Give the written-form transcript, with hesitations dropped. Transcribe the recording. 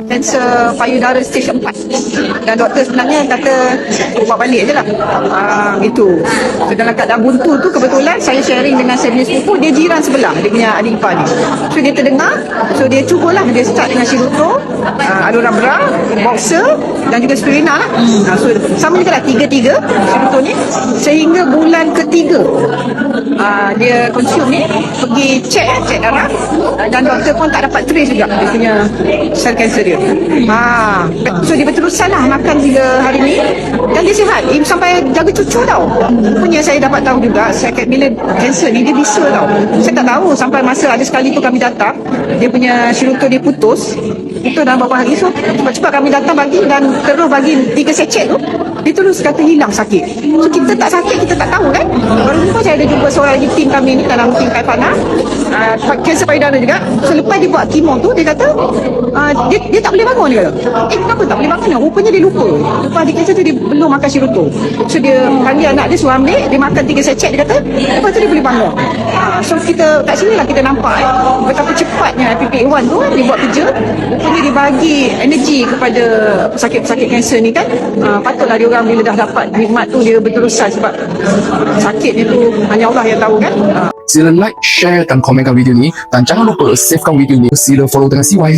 kanser payudara stage 4. Dan doktor sebenarnya kata buat balik je lah. Itu. So dalam keadaan buntu tu kebetulan saya sharing dengan saya punya sepupu, dia jiran sebelah, dia punya adik ipar ni. So dia terdengar, so dia cubalah, dia start dengan Shiruto, Alora Bra, Boxer dan juga Spirina lah. So sama juga lah, tiga-tiga Shiruto ni. Sehingga bulan ketiga dia consume ni, pergi cek darah, dan doktor pun tak dapat trace juga dia punya sel kanser dia. So dia berterusan lah makan 3 hari ni dan dia sihat sampai jaga cucu tau. Punya saya dapat tahu juga bila kanser ni dia bisa tau. Saya tak tahu sampai masa ada sekali tu kami datang, dia punya Shiruto dia putus itu dalam beberapa hari. So cepat-cepat kami datang bagi dan terus bagi 3 secet tu, dia terus kata hilang sakit. So kita tak sakit, kita tak tahu kan. Baru ni pun saya ada jumpa seorang lagi tim kami ni dalam tim Kaifana, kanser payudara juga. So lepas dia buat kemo tu, dia kata dia tak boleh bangun. Dia kata kenapa tak boleh bangun? Rupanya dia lupa lepas dia kanser tu dia belum makan Shiruto. So dia panggil anak dia suruh ambil, dia makan 3 secet, dia kata lepas tu dia boleh bangun. So kita kat sini lah kita nampak betapa cepatnya FPP1 tu dia buat kerja. Rupanya dia bagi energi kepada pesakit-pesakit kanser ni kan. Patutlah dia orang bila dah dapat nikmat tu dia berterusan, sebab sakitnya tu hanya Allah yang tahu kan. Sila like, share dan komenkan video ni, dan jangan lupa savekan video ni. Sila follow dengan CY.